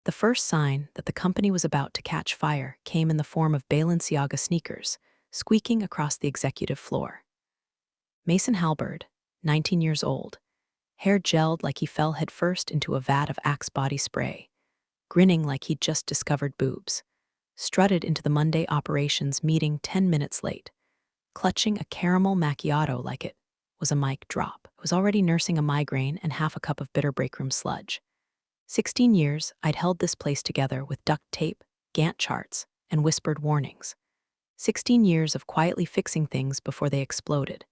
The first sign that the company was about to catch fire came in the form of Balenciaga sneakers, squeaking across the executive floor. Mason Halberd, 19 years old, hair gelled like he fell headfirst into a vat of Axe body spray, grinning like he'd just discovered boobs, strutted into the Monday operations meeting 10 minutes late, clutching a caramel macchiato like it was a mic drop. I was already nursing a migraine and half a cup of bitter breakroom sludge. 16 years, I'd held this place together with duct tape, Gantt charts, and whispered warnings. 16 years of quietly fixing things before they exploded.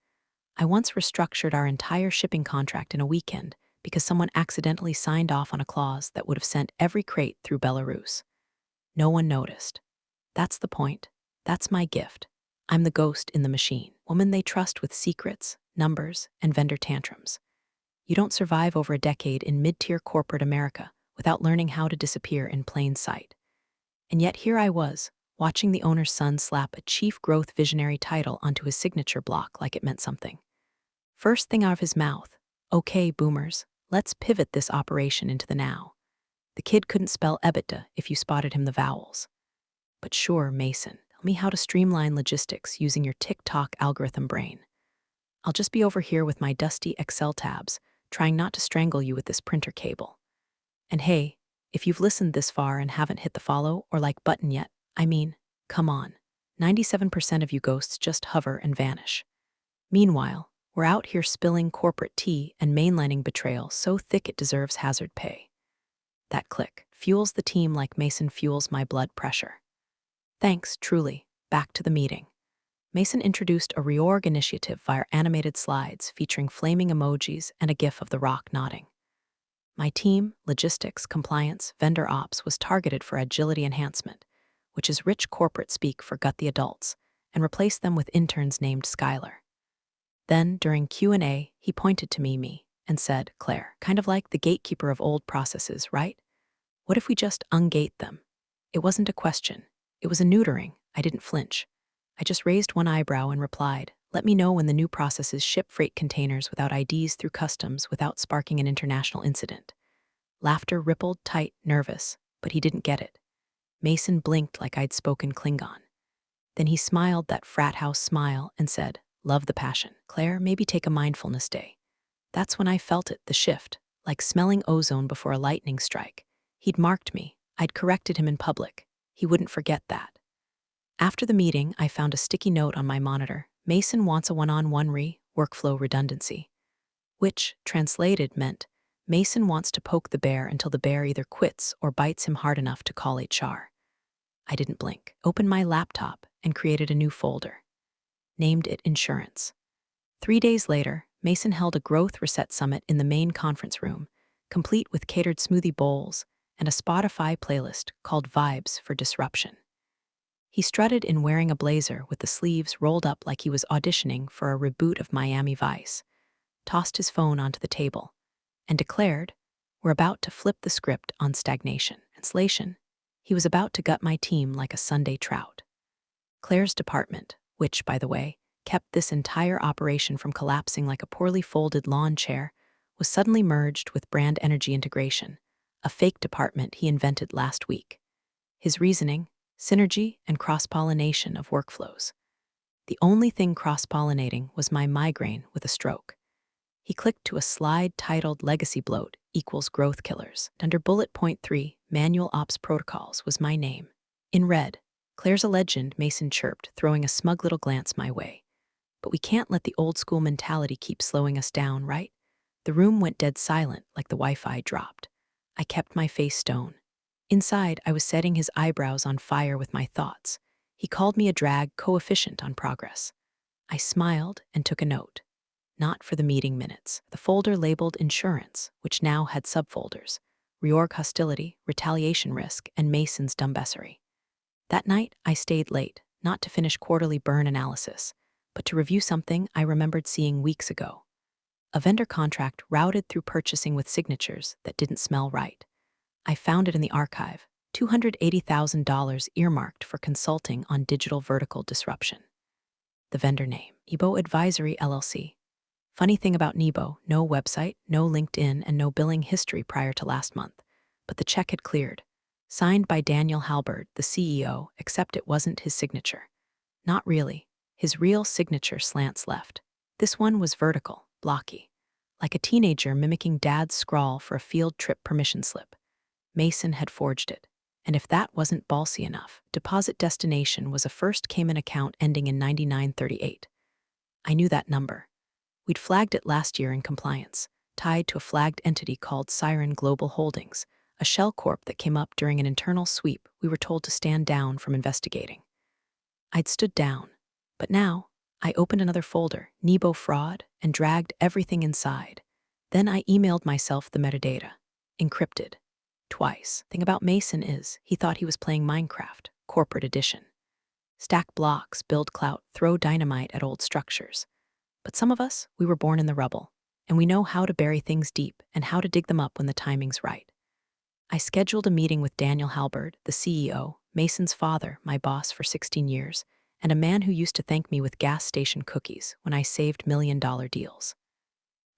I once restructured our entire shipping contract in a weekend because someone accidentally signed off on a clause that would have sent every crate through Belarus. No one noticed. That's the point. That's my gift. I'm the ghost in the machine, woman they trust with secrets, numbers, and vendor tantrums. You don't survive over a decade in mid-tier corporate America without learning how to disappear in plain sight. And yet here I was, watching the owner's son slap a chief growth visionary title onto his signature block like it meant something. First thing out of his mouth, "Okay, boomers, let's pivot this operation into the now." The kid couldn't spell EBITDA if you spotted him the vowels. But sure, Mason, tell me how to streamline logistics using your TikTok algorithm brain. I'll just be over here with my dusty Excel tabs, trying not to strangle you with this printer cable. And hey, if you've listened this far and haven't hit the follow or like button yet, I mean, come on. 97% of you ghosts just hover and vanish. Meanwhile, we're out here spilling corporate tea and mainlining betrayal so thick it deserves hazard pay. That click fuels the team like Mason fuels my blood pressure. Thanks, truly. Back to the meeting. Mason introduced a reorg initiative via animated slides featuring flaming emojis and a gif of the Rock nodding. My team, logistics, compliance, vendor ops, was targeted for agility enhancement, which is rich corporate speak for gut the adults, and replaced them with interns named Skylar. Then, during Q&A, he pointed to me and said, "Claire, kind of like the gatekeeper of old processes, right? What if we just ungate them?" It wasn't a question. It was a neutering. I didn't flinch. I just raised one eyebrow and replied, "Let me know when the new processes ship freight containers without IDs through customs without sparking an international incident." Laughter rippled, tight, nervous, but he didn't get it. Mason blinked like I'd spoken Klingon. Then he smiled that frat house smile and said, "Love the passion. Claire, maybe take a mindfulness day." That's when I felt it, the shift, like smelling ozone before a lightning strike. He'd marked me. I'd corrected him in public. He wouldn't forget that. After the meeting, I found a sticky note on my monitor. Mason wants a one-on-one workflow redundancy, which, translated, meant Mason wants to poke the bear until the bear either quits or bites him hard enough to call HR. I didn't blink, opened my laptop, and created a new folder. Named it Insurance. 3 days later, Mason held a growth reset summit in the main conference room, complete with catered smoothie bowls and a Spotify playlist called Vibes for Disruption. He strutted in wearing a blazer with the sleeves rolled up like he was auditioning for a reboot of Miami Vice, tossed his phone onto the table, and declared, "We're about to flip the script on stagnation." Translation, he was about to gut my team like a Sunday trout. Claire's department, which, by the way, kept this entire operation from collapsing like a poorly folded lawn chair, was suddenly merged with Brand Energy Integration, a fake department he invented last week. His reasoning, synergy and cross-pollination of workflows. The only thing cross-pollinating was my migraine with a stroke. He clicked to a slide titled Legacy Bloat equals Growth Killers. Under bullet point 3, Manual Ops Protocols, was my name. In red, "Claire's a legend," Mason chirped, throwing a smug little glance my way. But we can't let the old-school mentality keep slowing us down, right? The room went dead silent like the Wi-Fi dropped. I kept my face stone. Inside, I was setting his eyebrows on fire with my thoughts. He called me a drag coefficient on progress. I smiled and took a note. Not for the meeting minutes. The folder labeled Insurance, which now had subfolders: Reorg Hostility, Retaliation Risk, and Mason's Dumbessery. That night, I stayed late, not to finish quarterly burn analysis, but to review something I remembered seeing weeks ago. A vendor contract routed through purchasing with signatures that didn't smell right. I found it in the archive, $280,000 earmarked for consulting on digital vertical disruption. The vendor name, Nebo Advisory LLC. Funny thing about Nebo, no website, no LinkedIn, and no billing history prior to last month. But the check had cleared. Signed by Daniel Halberd, the CEO, except it wasn't his signature. Not really. His real signature slants left. This one was vertical, blocky, like a teenager mimicking dad's scrawl for a field trip permission slip. Mason had forged it. And if that wasn't ballsy enough, deposit destination was a first Cayman account ending in 9938. I knew that number. We'd flagged it last year in compliance, tied to a flagged entity called Siren Global Holdings, a shell corp that came up during an internal sweep we were told to stand down from investigating. I'd stood down, but now I opened another folder, Nebo fraud, and dragged everything inside. Then I emailed myself the metadata, encrypted. Twice. Thing about Mason is, he thought he was playing Minecraft, corporate edition. Stack blocks, build clout, throw dynamite at old structures. But some of us, we were born in the rubble, and we know how to bury things deep and how to dig them up when the timing's right. I scheduled a meeting with Daniel Halberd, the CEO, Mason's father, my boss for 16 years, and a man who used to thank me with gas station cookies when I saved million-dollar deals.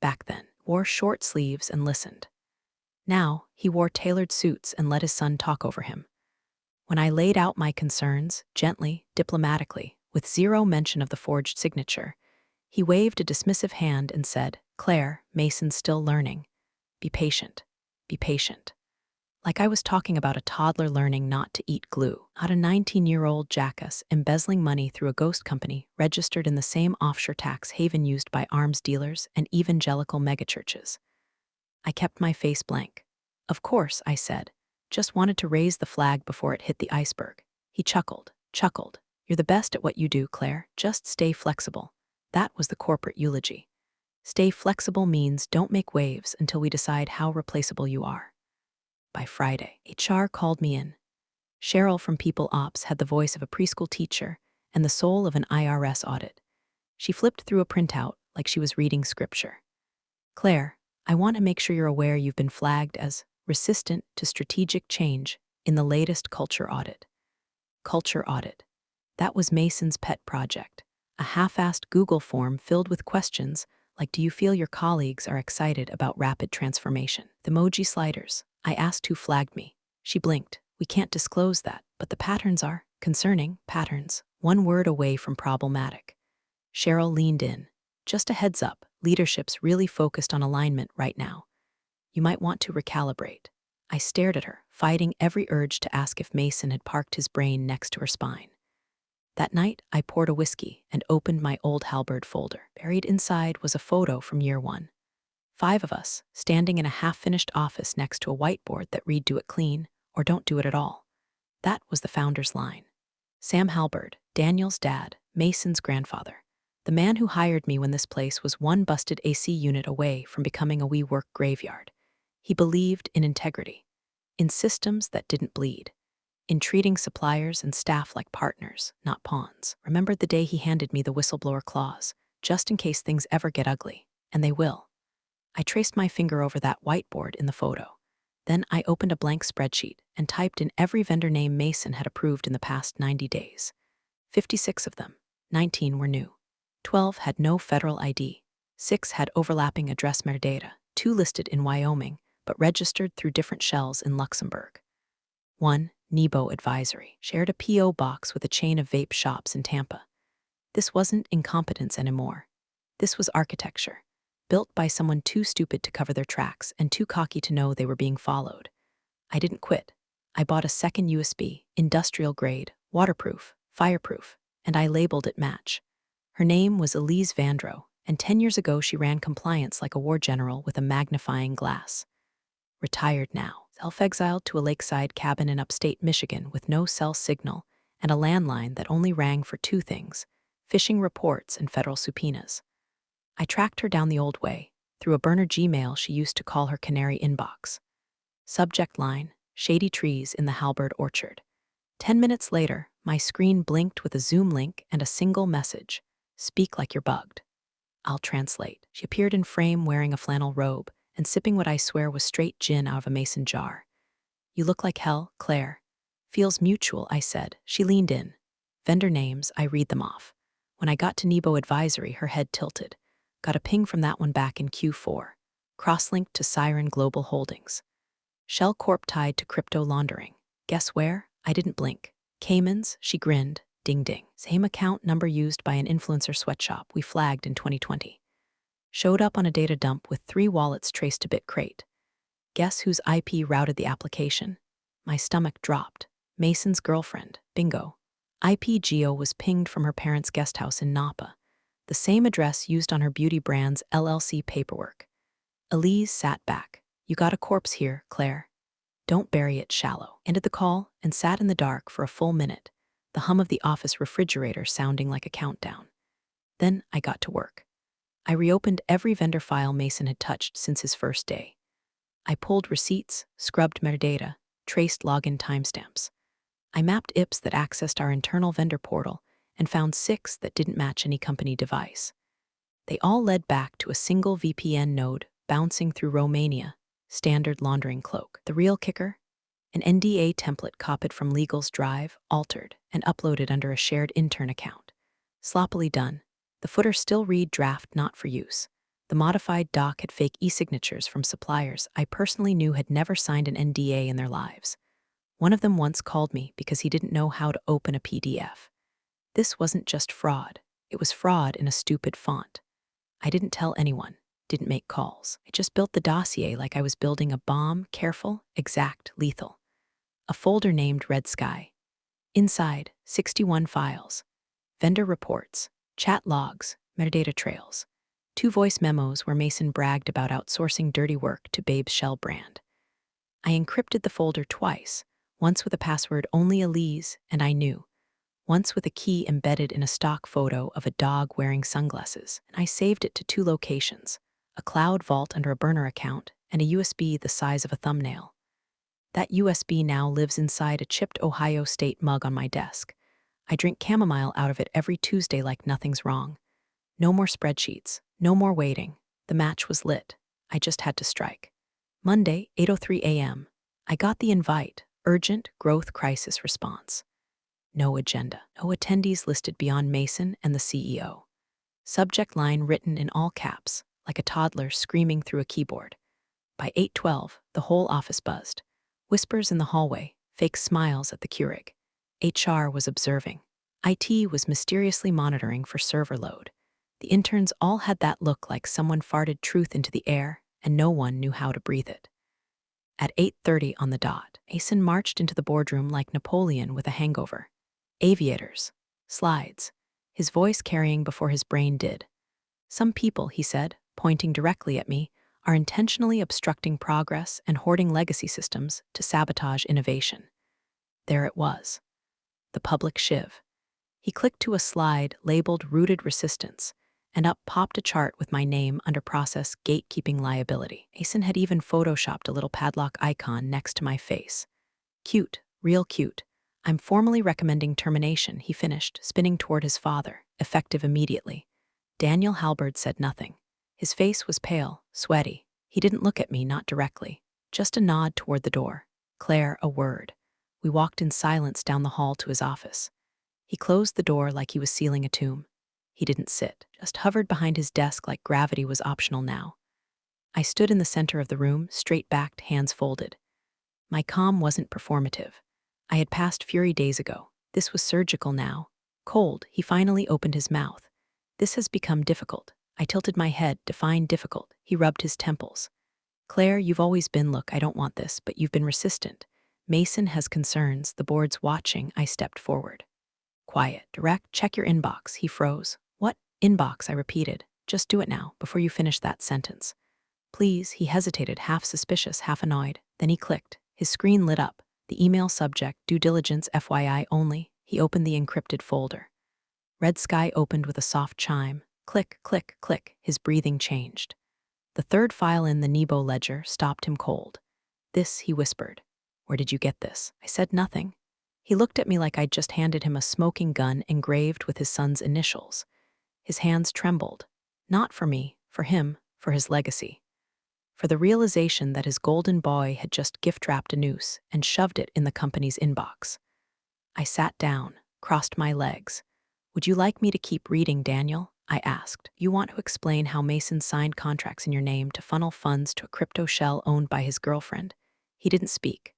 Back then, wore short sleeves and listened. Now, he wore tailored suits and let his son talk over him. When I laid out my concerns, gently, diplomatically, with zero mention of the forged signature, he waved a dismissive hand and said, "Claire, Mason's still learning. Be patient. Be patient." Like I was talking about a toddler learning not to eat glue, not a 19-year-old jackass embezzling money through a ghost company registered in the same offshore tax haven used by arms dealers and evangelical megachurches. I kept my face blank. "Of course," I said. "Just wanted to raise the flag before it hit the iceberg." He chuckled. "You're the best at what you do, Claire. Just stay flexible." That was the corporate eulogy. Stay flexible means don't make waves until we decide how replaceable you are. By Friday, HR called me in. Cheryl from People Ops had the voice of a preschool teacher and the soul of an IRS audit. She flipped through a printout like she was reading scripture. "Claire, I want to make sure you're aware you've been flagged as resistant to strategic change in the latest culture audit." Culture audit. That was Mason's pet project, a half-assed Google form filled with questions like, do you feel your colleagues are excited about rapid transformation? The emoji sliders. I asked who flagged me. She blinked. "We can't disclose that, but the patterns are concerning patterns, one word away from problematic." Cheryl leaned in. "Just a heads up, leadership's really focused on alignment right now. You might want to recalibrate." I stared at her, fighting every urge to ask if Mason had parked his brain next to her spine. That night, I poured a whiskey and opened my old Halberd folder. Buried inside was a photo from year one. 5 of us, standing in a half-finished office next to a whiteboard that read, "Do it clean," or "Don't do it at all." That was the founder's line. Sam Halberd, Daniel's dad, Mason's grandfather. The man who hired me when this place was one busted AC unit away from becoming a WeWork graveyard. He believed in integrity, in systems that didn't bleed, in treating suppliers and staff like partners, not pawns. Remembered the day he handed me the whistleblower clause, just in case things ever get ugly, and they will. I traced my finger over that whiteboard in the photo. Then I opened a blank spreadsheet and typed in every vendor name Mason had approved in the past 90 days. 56 of them. 19 were new. 12 had no federal ID. 6 had overlapping address metadata. 2 listed in Wyoming, but registered through different shells in Luxembourg. 1, Nebo Advisory, shared a P.O. box with a chain of vape shops in Tampa. This wasn't incompetence anymore. This was architecture, built by someone too stupid to cover their tracks and too cocky to know they were being followed. I didn't quit. I bought a second USB, industrial grade, waterproof, fireproof, and I labeled it Match. Her name was Elise Vandrow, and 10 years ago she ran compliance like a war general with a magnifying glass. Retired now, self-exiled to a lakeside cabin in upstate Michigan with no cell signal and a landline that only rang for 2 things: phishing reports and federal subpoenas. I tracked her down the old way, through a burner Gmail she used to call her canary inbox. Subject line, "Shady trees in the Halberd orchard." 10 minutes later, my screen blinked with a Zoom link and a single message: "Speak like you're bugged." I'll translate. She appeared in frame wearing a flannel robe and sipping what I swear was straight gin out of a mason jar. "You look like hell, Claire." "Feels mutual," I said. She leaned in. Vendor names, I read them off. When I got to Nebo Advisory, her head tilted. Got a ping from that one back in Q4. Cross-linked to Siren Global Holdings. Shell Corp tied to crypto laundering. Guess where? I didn't blink. Caymans, she grinned. Ding ding. Same account number used by an influencer sweatshop we flagged in 2020. Showed up on a data dump with 3 wallets traced to Bitcrate. Guess whose IP routed the application? My stomach dropped. Mason's girlfriend. Bingo. IP geo was pinged from her parents' guest house in Napa, the same address used on her beauty brand's LLC paperwork. Elise sat back. You got a corpse here, Claire. Don't bury it shallow. Ended the call and sat in the dark for a full minute, the hum of the office refrigerator sounding like a countdown. Then I got to work. I reopened every vendor file Mason had touched since his first day. I pulled receipts, scrubbed metadata, traced login timestamps. I mapped IPs that accessed our internal vendor portal and found 6 that didn't match any company device. They all led back to a single VPN node bouncing through Romania, standard laundering cloak. The real kicker? An NDA template copied from Legal's drive, altered, and uploaded under a shared intern account. Sloppily done. The footer still read draft not for use. The modified doc had fake e-signatures from suppliers I personally knew had never signed an NDA in their lives. One of them once called me because he didn't know how to open a PDF. This wasn't just fraud. It was fraud in a stupid font. I didn't tell anyone, didn't make calls. I just built the dossier like I was building a bomb, careful, exact, lethal. A folder named Red Sky. Inside, 61 files. Vendor reports, chat logs, metadata trails. 2 voice memos where Mason bragged about outsourcing dirty work to Babe's Shell brand. I encrypted the folder twice, once with a password only Elise and I knew, once with a key embedded in a stock photo of a dog wearing sunglasses, and I saved it to 2 locations, a cloud vault under a burner account and a USB the size of a thumbnail. That USB now lives inside a chipped Ohio State mug on my desk. I drink chamomile out of it every Tuesday like nothing's wrong. No more spreadsheets, no more waiting. The match was lit. I just had to strike. Monday, 8:03 a.m. I got the invite, urgent growth crisis response. No agenda, no attendees listed beyond Mason and the CEO. Subject line written in all caps, like a toddler screaming through a keyboard. By 8:12, the whole office buzzed. Whispers in the hallway, fake smiles at the Keurig. HR was observing. IT was mysteriously monitoring for server load. The interns all had that look like someone farted truth into the air, and no one knew how to breathe it. At 8:30 on the dot, Mason marched into the boardroom like Napoleon with a hangover. Aviators. Slides. His voice carrying before his brain did. Some people, he said, pointing directly at me, are intentionally obstructing progress and hoarding legacy systems to sabotage innovation. There it was. The public shiv. He clicked to a slide labeled Rooted Resistance, and up popped a chart with my name under process gatekeeping liability. Mason had even photoshopped a little padlock icon next to my face. Cute, real cute. I'm formally recommending termination, he finished, spinning toward his father, effective immediately. Daniel Halberd said nothing. His face was pale, sweaty. He didn't look at me, not directly. Just a nod toward the door. Claire, a word. We walked in silence down the hall to his office. He closed the door like he was sealing a tomb. He didn't sit, just hovered behind his desk like gravity was optional now. I stood in the center of the room, straight-backed, hands folded. My calm wasn't performative. I had passed fury days ago. This was surgical now. Cold, he finally opened his mouth. This has become difficult. I tilted my head, defined difficult. He rubbed his temples. Claire, you've always been, look, I don't want this, but you've been resistant. Mason has concerns, the board's watching. I stepped forward. Quiet, direct, check your inbox. He froze. What? Inbox, I repeated. Just do it now, before you finish that sentence. Please, he hesitated, half suspicious, half annoyed. Then he clicked. His screen lit up. The email subject, due diligence FYI only. He opened the encrypted folder. Red Sky opened with a soft chime. Click, click, click. His breathing changed. The third file in the Nebo ledger stopped him cold. This, he whispered. Where did you get this? I said nothing. He looked at me like I'd just handed him a smoking gun engraved with his son's initials. His hands trembled. Not for me, for him, for his legacy. For the realization that his golden boy had just gift-wrapped a noose and shoved it in the company's inbox. I sat down, crossed my legs. Would you like me to keep reading, Daniel? I asked. You want to explain how Mason signed contracts in your name to funnel funds to a crypto shell owned by his girlfriend? He didn't speak.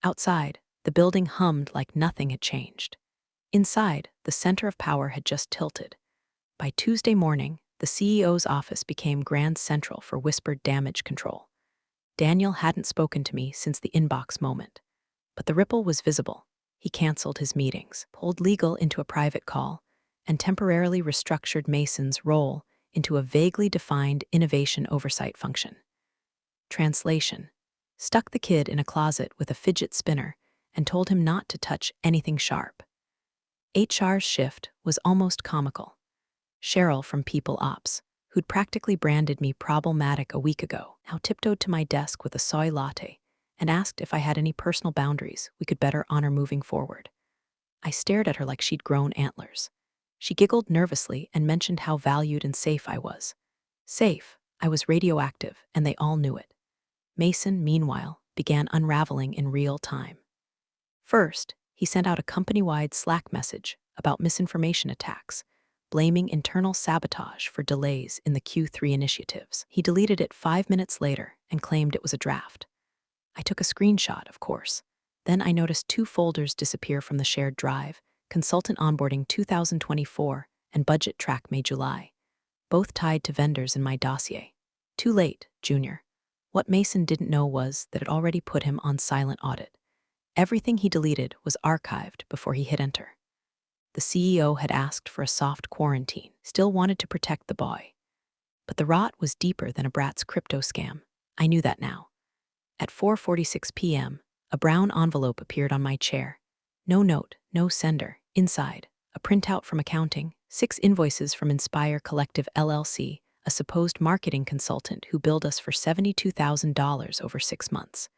Outside, The building hummed like nothing had changed. Inside, the center of power had just tilted. By Tuesday morning, the CEO's office became Grand Central for whispered damage control. Daniel hadn't spoken to me since the inbox moment. But the ripple was visible. He canceled his meetings, pulled legal into a private call, and temporarily restructured Mason's role into a vaguely defined innovation oversight function. Translation: stuck the kid in a closet with a fidget spinner and told him not to touch anything sharp. HR's shift was almost comical. Cheryl from People Ops, who'd practically branded me problematic a week ago, now tiptoed to my desk with a soy latte and asked if I had any personal boundaries we could better honor moving forward. I stared at her like she'd grown antlers. She giggled nervously and mentioned how valued and safe I was. Safe. I was radioactive, and they all knew it. Mason, meanwhile, began unraveling in real time. First, he sent out a company-wide Slack message about misinformation attacks, blaming internal sabotage for delays in the Q3 initiatives. He deleted it 5 minutes later and claimed it was a draft. I took a screenshot, of course. Then I noticed 2 folders disappear from the shared drive: Consultant Onboarding 2024 and Budget Track May-July, both tied to vendors in my dossier. Too late, Junior. What Mason didn't know was that it already put him on silent audit. Everything he deleted was archived before he hit enter. The CEO had asked for a soft quarantine, still wanted to protect the boy. But the rot was deeper than a brat's crypto scam. I knew that now. At 4:46 p.m., a brown envelope appeared on my chair. No note, no sender. Inside, a printout from accounting, 6 invoices from Inspire Collective LLC, a supposed marketing consultant who billed us for $72,000 over 6 months.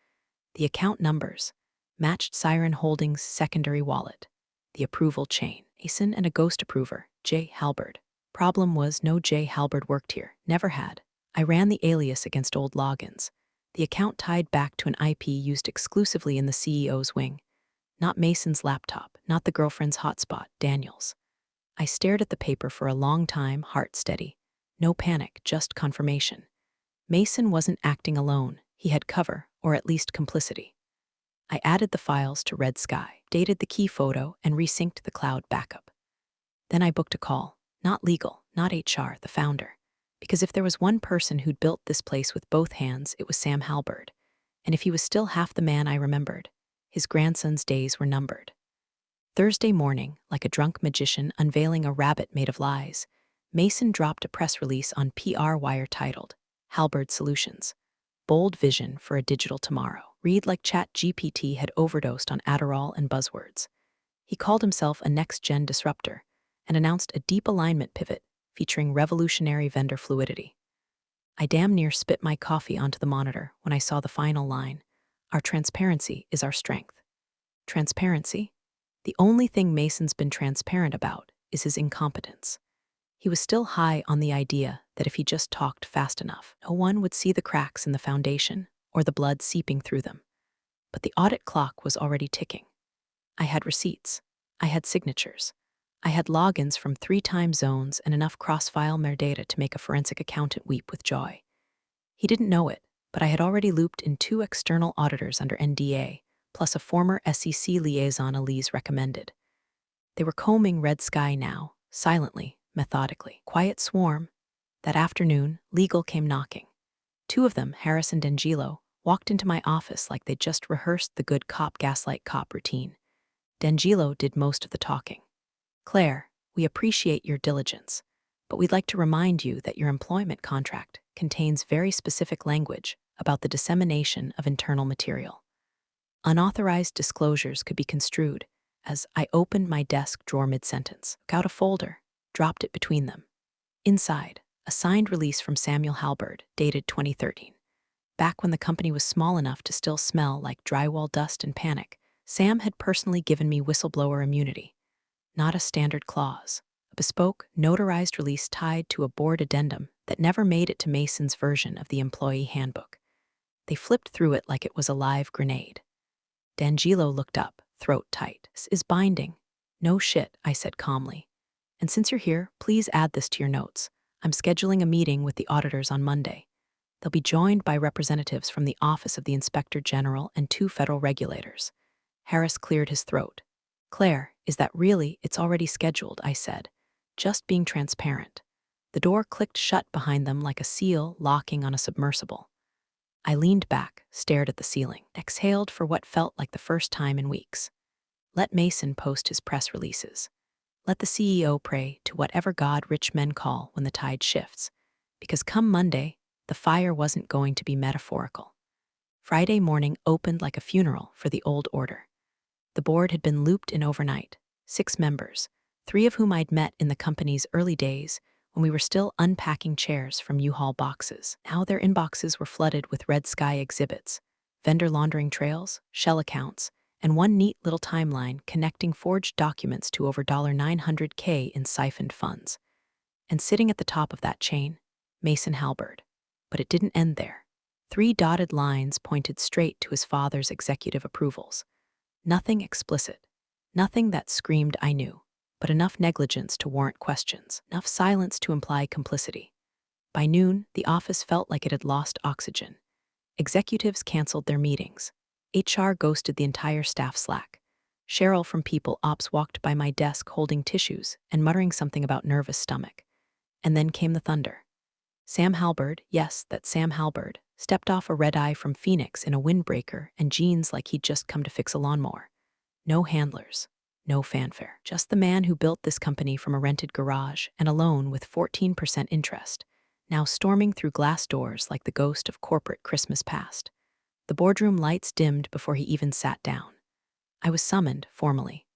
The account numbers matched Siren Holdings' secondary wallet. The approval chain: Mason and a ghost approver, J. Halberd. Problem was no J. Halberd worked here, never had. I ran the alias against old logins. The account tied back to an IP used exclusively in the CEO's wing. Not Mason's laptop, not the girlfriend's hotspot, Daniel's. I stared at the paper for a long time, heart steady. No panic, just confirmation. Mason wasn't acting alone. He had cover, or at least complicity. I added the files to Red Sky, dated the key photo, and resynced the cloud backup. Then I booked a call. Not legal, not HR, the founder. Because if there was one person who'd built this place with both hands, it was Sam Halberd. And if he was still half the man I remembered, his grandson's days were numbered. Thursday morning, like a drunk magician unveiling a rabbit made of lies, Mason dropped a press release on PR Wire titled, Halberd Solutions: Bold Vision for a Digital Tomorrow. Read like ChatGPT had overdosed on Adderall and buzzwords. He called himself a next-gen disruptor and announced a deep alignment pivot featuring revolutionary vendor fluidity. I damn near spit my coffee onto the monitor when I saw the final line: our transparency is our strength. Transparency? The only thing Mason's been transparent about is his incompetence. He was still high on the idea that if he just talked fast enough, no one would see the cracks in the foundation or the blood seeping through them. But the audit clock was already ticking. I had receipts. I had signatures. I had logins from 3 time zones and enough cross-file metadata to make a forensic accountant weep with joy. He didn't know it, but I had already looped in 2 external auditors under NDA, plus a former SEC liaison Elise recommended. They were combing Red Sky now, silently, methodically. Quiet swarm. That afternoon, legal came knocking. 2 of them, Harris and D'Angelo, walked into my office like they'd just rehearsed the good cop gaslight cop routine. D'Angelo did most of the talking. Claire, we appreciate your diligence, but we'd like to remind you that your employment contract contains very specific language about the dissemination of internal material. Unauthorized disclosures could be construed as I opened my desk drawer mid-sentence, took out a folder, dropped it between them. Inside, a signed release from Samuel Halberd, dated 2013. Back when the company was small enough to still smell like drywall dust and panic, Sam had personally given me whistleblower immunity. Not a standard clause, a bespoke, notarized release tied to a board addendum that never made it to Mason's version of the employee handbook. They flipped through it like it was a live grenade. D'Angelo looked up, throat tight. This is binding. No shit, I said calmly. And since you're here, please add this to your notes. I'm scheduling a meeting with the auditors on Monday. They'll be joined by representatives from the Office of the Inspector General and 2 federal regulators. Harris cleared his throat. Claire, is that really? It's already scheduled, I said. Just being transparent. The door clicked shut behind them like a seal locking on a submersible. I leaned back, stared at the ceiling, exhaled for what felt like the first time in weeks. Let Mason post his press releases. Let the CEO pray to whatever God rich men call when the tide shifts. Because come Monday, the fire wasn't going to be metaphorical. Friday morning opened like a funeral for the old order. The board had been looped in overnight, 6 members, 3 of whom I'd met in the company's early days when we were still unpacking chairs from U-Haul boxes. Now their inboxes were flooded with red sky exhibits, vendor laundering trails, shell accounts, and one neat little timeline connecting forged documents to over $900K in siphoned funds. And sitting at the top of that chain, Mason Halberd. But it didn't end there. 3 dotted lines pointed straight to his father's executive approvals. Nothing explicit, nothing that screamed I knew, but enough negligence to warrant questions, enough silence to imply complicity. By noon, the office felt like it had lost oxygen. Executives canceled their meetings. HR ghosted the entire staff Slack. Cheryl from People Ops walked by my desk holding tissues and muttering something about nervous stomach. And then came the thunder. Sam Halberd, yes, that Sam Halberd, stepped off a red-eye from Phoenix in a windbreaker and jeans like he'd just come to fix a lawnmower. No handlers, no fanfare. Just the man who built this company from a rented garage and a loan with 14% interest, now storming through glass doors like the ghost of corporate Christmas past. The boardroom lights dimmed before he even sat down. I was summoned, formally.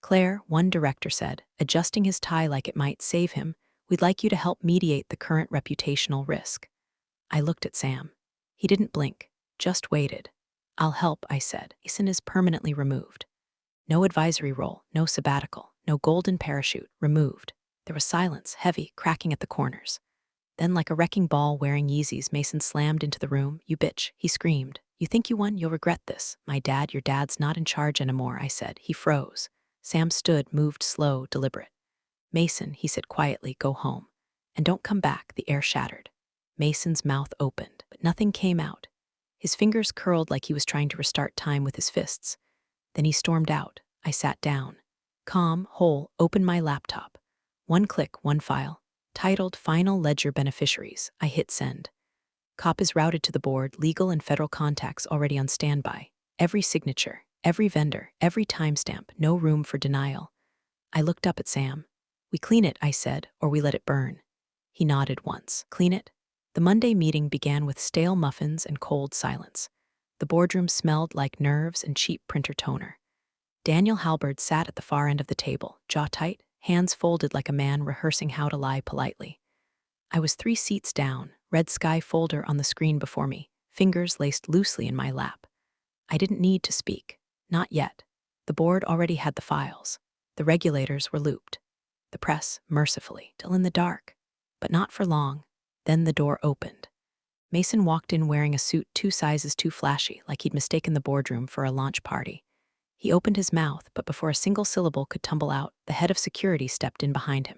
Claire, one director said, adjusting his tie like it might save him, we'd like you to help mediate the current reputational risk. I looked at Sam. He didn't blink, just waited. I'll help, I said. Mason is permanently removed. No advisory role, no sabbatical, no golden parachute, removed. There was silence, heavy, cracking at the corners. Then, like a wrecking ball wearing Yeezys, Mason slammed into the room. You bitch, he screamed. You think you won? You'll regret this. Your dad's not in charge anymore, I said. He froze. Sam stood, moved slow, deliberate. Mason, he said quietly, go home. And don't come back, the air shattered. Mason's mouth opened, but nothing came out. His fingers curled like he was trying to restart time with his fists. Then he stormed out. I sat down. Calm, whole, opened my laptop. One click, one file. Titled Final Ledger Beneficiaries. I hit send. Cop is routed to the board, legal and federal contacts already on standby. Every signature, every vendor, every timestamp, no room for denial. I looked up at Sam. We clean it, I said, or we let it burn. He nodded once. Clean it? The Monday meeting began with stale muffins and cold silence. The boardroom smelled like nerves and cheap printer toner. Daniel Halberd sat at the far end of the table, jaw tight, hands folded like a man rehearsing how to lie politely. I was 3 seats down, red sky folder on the screen before me, fingers laced loosely in my lap. I didn't need to speak. Not yet. The board already had the files. The regulators were looped. The press, mercifully, still in the dark. But not for long. Then the door opened. Mason walked in wearing a suit 2 sizes too flashy, like he'd mistaken the boardroom for a launch party. He opened his mouth, but before a single syllable could tumble out, the head of security stepped in behind him.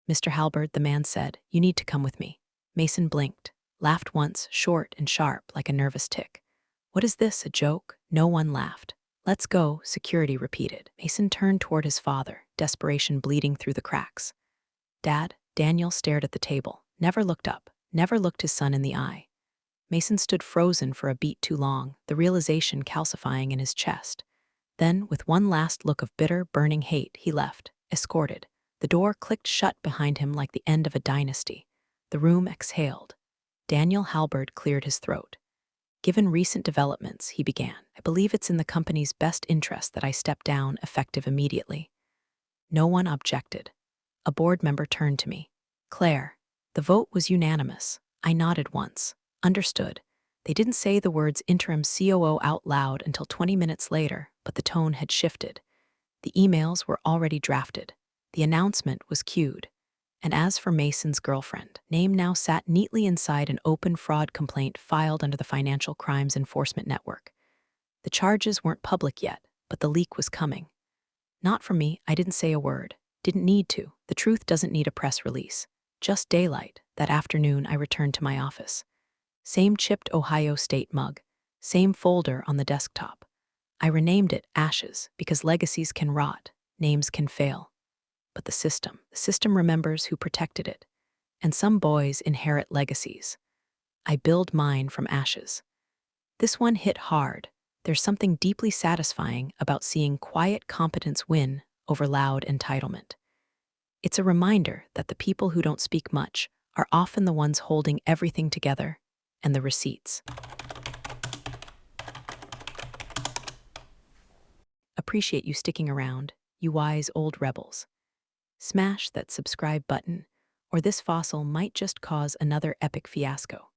Mr. Halberd, the man said, you need to come with me. Mason blinked, laughed once, short and sharp, like a nervous tick. What is this, a joke? No one laughed. Let's go, security repeated. Mason turned toward his father, desperation bleeding through the cracks. Dad, Daniel stared at the table, never looked up, never looked his son in the eye. Mason stood frozen for a beat too long, the realization calcifying in his chest. Then, with one last look of bitter, burning hate, he left, escorted. The door clicked shut behind him like the end of a dynasty. The room exhaled. Daniel Halberd cleared his throat. Given recent developments, he began, I believe it's in the company's best interest that I step down, effective immediately. No one objected. A board member turned to me. Claire. The vote was unanimous. I nodded once. Understood. They didn't say the words interim COO out loud until 20 minutes later, but the tone had shifted. The emails were already drafted. The announcement was cued. And as for Mason's girlfriend, name now sat neatly inside an open fraud complaint filed under the Financial Crimes Enforcement Network. The charges weren't public yet, but the leak was coming. Not from me, I didn't say a word. Didn't need to. The truth doesn't need a press release. Just daylight. That afternoon, I returned to my office. Same chipped Ohio State mug. Same folder on the desktop. I renamed it Ashes because legacies can rot, names can fail. But the system remembers who protected it. And some boys inherit legacies. I build mine from ashes. This one hit hard. There's something deeply satisfying about seeing quiet competence win over loud entitlement. It's a reminder that the people who don't speak much are often the ones holding everything together and the receipts. Appreciate you sticking around, you wise old rebels. Smash that subscribe button, or this fossil might just cause another epic fiasco.